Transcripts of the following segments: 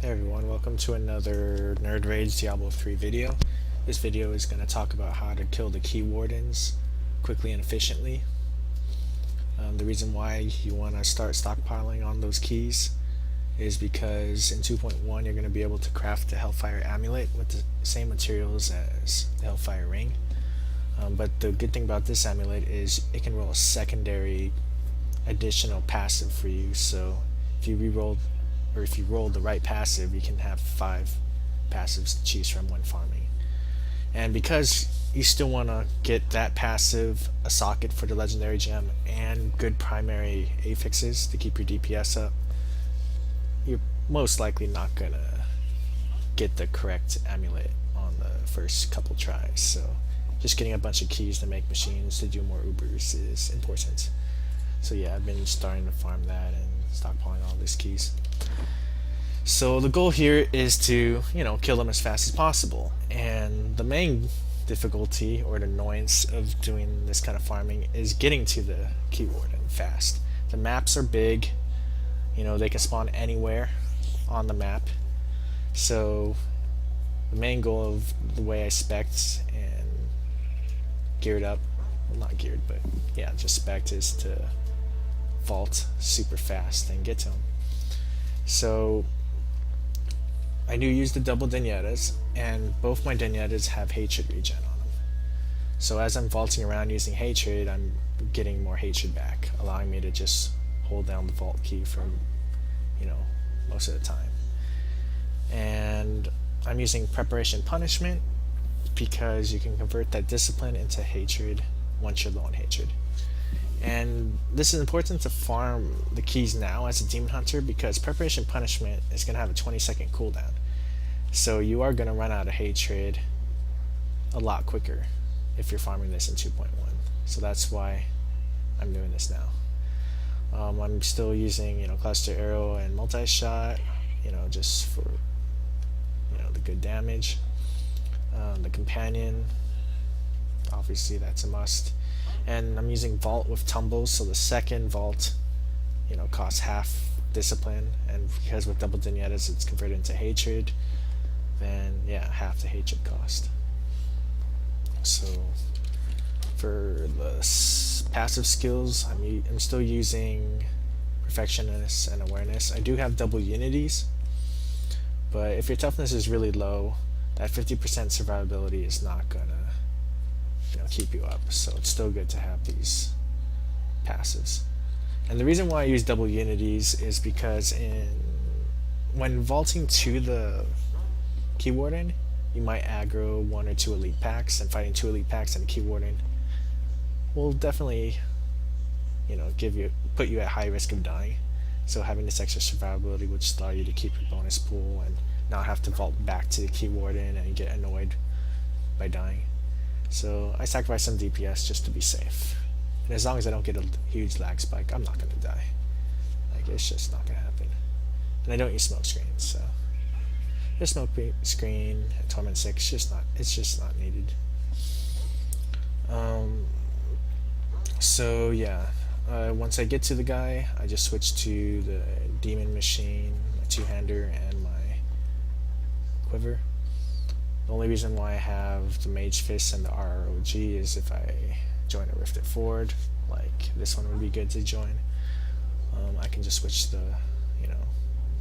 Hey everyone, welcome to another Nerdrrage Diablo 3 video. This video is going to talk about how to kill the key wardens quickly and efficiently. The reason why you want to start stockpiling on those keys is because in 2.1 you're going to be able to craft the Hellfire Amulet with the same materials as the Hellfire Ring. But the good thing about this amulet is it can roll a secondary additional passive for you, so if you roll the right passive, you can have 5 passives to choose from when farming. And because you still want to get that passive, a socket for the legendary gem, and good primary affixes to keep your DPS up, you're most likely not gonna get the correct amulet on the first couple tries. So just getting a bunch of keys to make machines to do more Ubers is important. So yeah, I've been starting to farm that and stockpiling all these keys. So the goal here is to, kill them as fast as possible. And the main difficulty or the annoyance of doing this kind of farming is getting to the key warden fast. The maps are big, they can spawn anywhere on the map. So the main goal of the way I spec'd and geared up, well, not geared, but yeah, just spec'd, is to vault super fast and get to them. So I do use the double danetta's, and both my danetta's have hatred regen on them. So as I'm vaulting around using hatred, I'm getting more hatred back, allowing me to just hold down the vault key for most of the time. And I'm using preparation punishment because you can convert that discipline into hatred once you're low on hatred. And this is important to farm the keys now as a demon hunter because preparation punishment is going to have a 20-second cooldown. So you are going to run out of hatred a lot quicker if you're farming this in 2.1. So that's why I'm doing this now. I'm still using cluster arrow and multi-shot, just for the good damage. The companion, obviously that's a must. And I'm using vault with tumbles, so the second vault costs half discipline, and because with double danetta's it's converted into hatred, then yeah, half the hatred cost. So for the passive skills, I'm still using perfectionist and awareness. I do have double unities, but if your toughness is really low, that 50% survivability is not gonna keep you up, so it's still good to have these passives. And the reason why I use double unities is because when vaulting to the key warden, you might aggro 1 or 2 elite packs, and fighting 2 elite packs and a key warden will definitely put you at high risk of dying. So having this extra survivability would just allow you to keep your bonus pool and not have to vault back to the key warden and get annoyed by dying. So I sacrifice some DPS just to be safe. And as long as I don't get a huge lag spike, I'm not going to die. It's just not going to happen. And I don't use smoke screens, so the smoke screen and Torment 6 it's just not needed. So yeah, once I get to the guy, I just switch to the demon machine, my two-hander, and my quiver. The only reason why I have the Mage Fist and the RROG is if I join a Rifted Ford, like this one would be good to join. I can just switch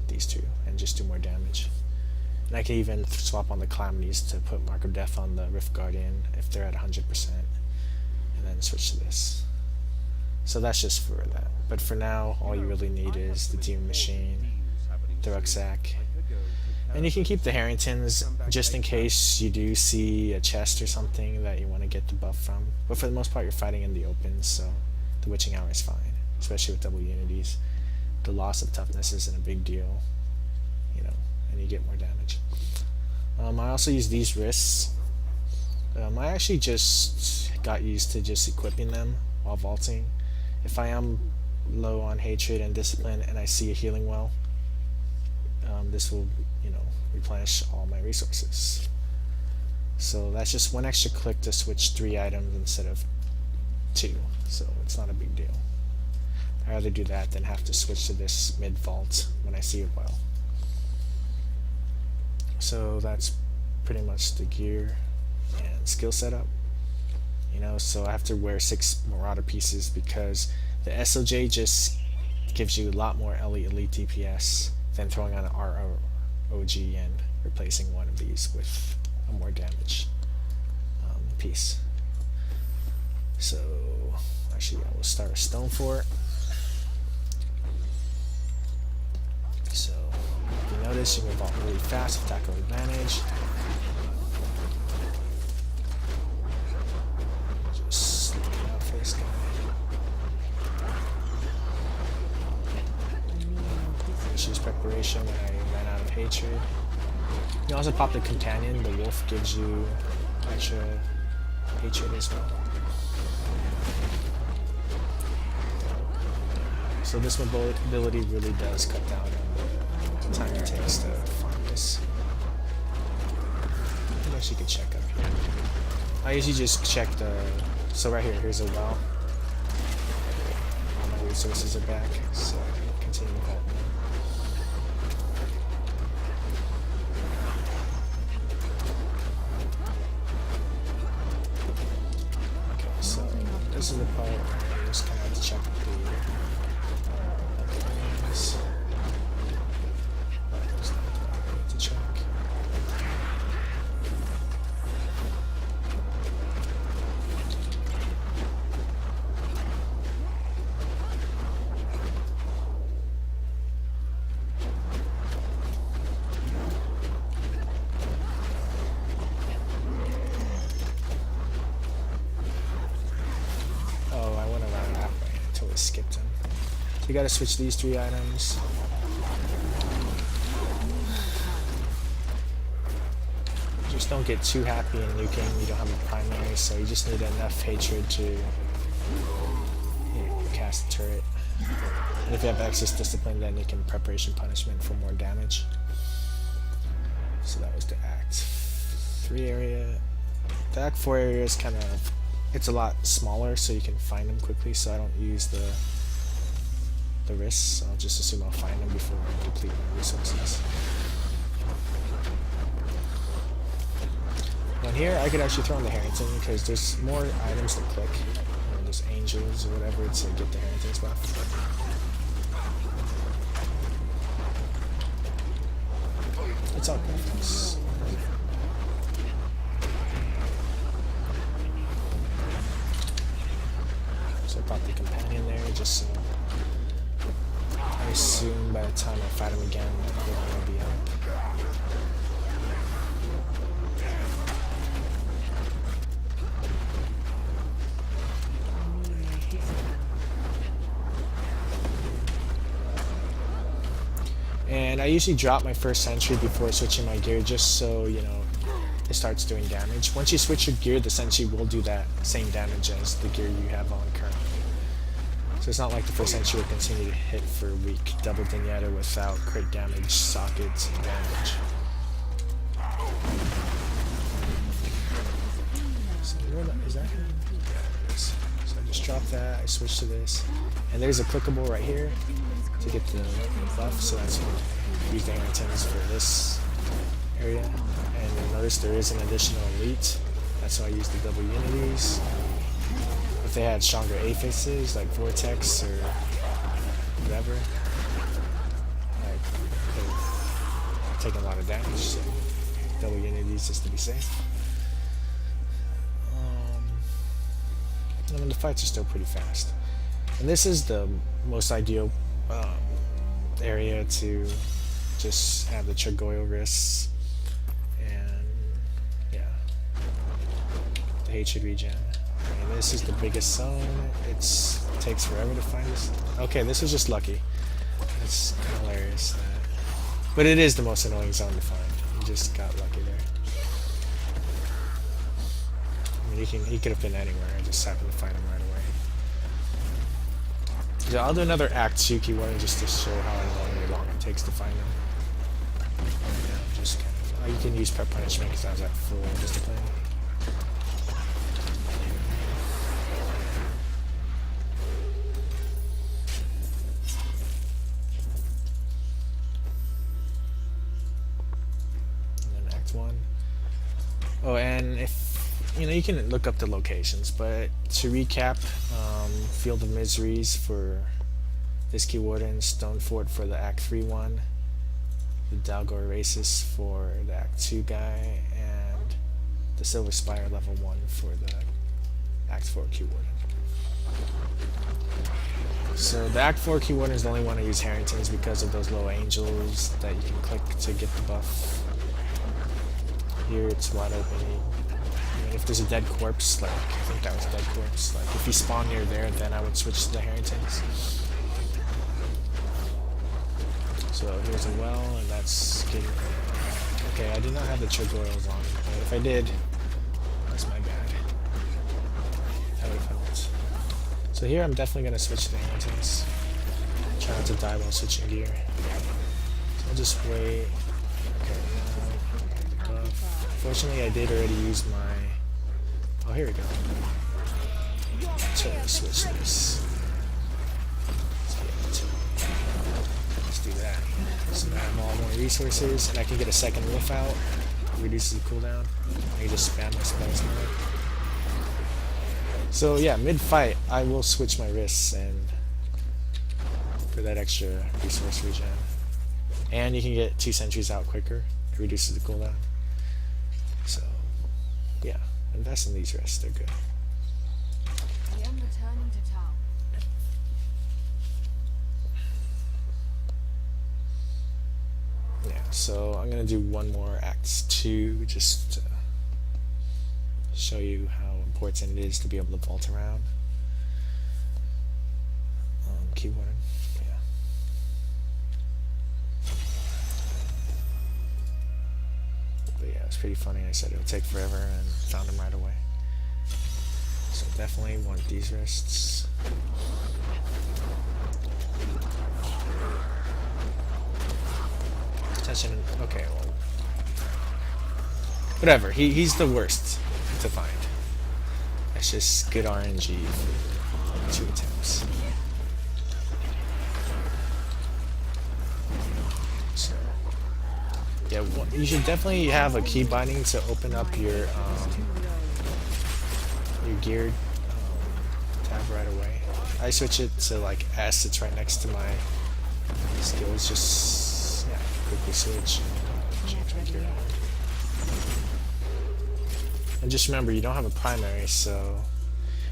these two and just do more damage. And I can even swap on the Calamities to put Mark of Death on the Rift Guardian if they're at 100%, and then switch to this. So that's just for that. But for now, all you really need is the Demon Machine, the Rucksack, and you can keep the Harringtons just in case you do see a chest or something that you want to get the buff from. But for the most part, you're fighting in the open, so the Witching Hour is fine, especially with double unities. The loss of toughness isn't a big deal, and you get more damage. I also use these wrists. I actually just got used to just equipping them while vaulting. If I am low on hatred and discipline and I see a healing well, this will replenish all my resources. So that's just one extra click to switch 3 items instead of 2, so it's not a big deal. I'd rather do that than have to switch to this mid vault when I see a well. So that's pretty much the gear and skill setup. You know, so I have to wear 6 Marauder pieces because the SOJ just gives you a lot more elite DPS than throwing on an ROG and replacing one of these with a more damage piece. So actually I will start a stone fort. So if you notice, you move out really fast with tactical advantage. Just looking out for this guy. Finish use preparation when I ran out of hatred. You can also pop the companion. The wolf gives you extra hatred as well. So this mobility really does cut down on the time it takes to farm this. I guess you can check up here. I usually just check the... So right here, here's a well. All my resources are back, so I can continue with that. Okay, so this is the part where you just kind of have to check the things. There's not that way to check. Oh, I went around halfway. I totally skipped him. So you gotta switch these 3 items. Just don't get too happy in nuking. You don't have a primary, so you just need enough hatred to cast a turret. And if you have excess discipline, then you can preparation punishment for more damage. So that was the Act 3 area. The Act 4 area is kind of... It's a lot smaller, so you can find them quickly, so I don't use the risks. I'll just assume I'll find them before I deplete my resources. And here I could actually throw in the Harrington because there's more items to click. There's angels or whatever to get the Harrington's buff. It's all preference. So I pop the companion there just so I assume by the time I fight him again, we're gonna be up. And I usually drop my first sentry before switching my gear just so, you know, it starts doing damage. Once you switch your gear, the sentry will do that same damage as the gear you have on currently. So it's not like the first sentry will continue to hit for a week. Double Danettaing without crit damage, sockets, and damage. So is that him? Yeah, it is. So I just drop that, I switch to this. And there's a clickable right here to get the buff, so that's what I use the antennas for this area. And you'll notice there is an additional elite. That's why I use the double unities. If they had stronger aphises like Vortex or whatever, I could have taken a lot of damage, so double unities just to be safe. And then the fights are still pretty fast. And this is the most ideal area to just have the Tragoyle risks and yeah, the hatred regen. And this is the biggest zone. It takes forever to find this. Okay, this was just lucky. It's kind of hilarious. But it is the most annoying zone to find. You just got lucky there. I mean, he could have been anywhere. I just happened to find him right away. So I'll do another Act 2 keyword just to show how long it takes to find them. Yeah, just kind of, you can use prep punishment because I was at full discipline. And then Oh, and if you can look up the locations, but to recap, Field of Miseries for this key warden, Stone Fort for the Act 3 one, the Dalgor Races for the Act 2 guy, and the Silver Spire level 1 for the Act 4 key warden. So the Act 4 key warden is the only one I use Harringtons because of those low angels that you can click to get the buff. Here it's wide open. I mean, if there's a dead corpse, like I think that was a dead corpse, like if you spawn near there, then I would switch to the Harringtons. So here's a well, and that's getting... Okay, I did not have the Trigoils on, but if I did, that's my bad. That would have helped. So here I'm definitely going to switch to the Harringtons. Try not to die while switching gear. So I'll just wait. Okay, now fortunately I did already use my... Oh, here we go. So let's switch this. Let's do that. So now I have all more resources, and I can get a second wolf out. Reduces the cooldown. I can just spam my spells now. So yeah, mid-fight, I will switch my wrists and for that extra resource regen. And you can get 2 sentries out quicker. It reduces the cooldown. So yeah, invest in these wrists, they're good. I am returning to town. Yeah, so I'm gonna do one more Act 2 just to show you how important it is to be able to vault around. Key warden, yeah. But yeah, it's pretty funny. I said it would take forever and found him right away. So definitely want these wrists. Attention. Okay, well, whatever. He's the worst to find. That's just good RNG for 2 attempts. So yeah, well, you should definitely have a key binding to open up your geared tab right away. I switch it to like S. It's right next to my skills. Just yeah, quickly switch. Change my gear. And just remember, you don't have a primary, so...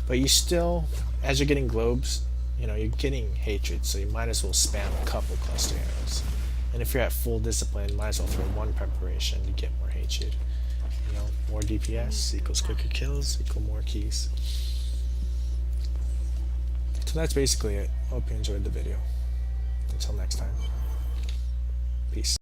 But you still, as you're getting globes, you're getting hatred, so you might as well spam a couple cluster arrows. And if you're at full discipline, you might as well throw 1 preparation to get more hatred. More DPS equals quicker kills, equal more keys. So that's basically it. Hope you enjoyed the video. Until next time. Peace.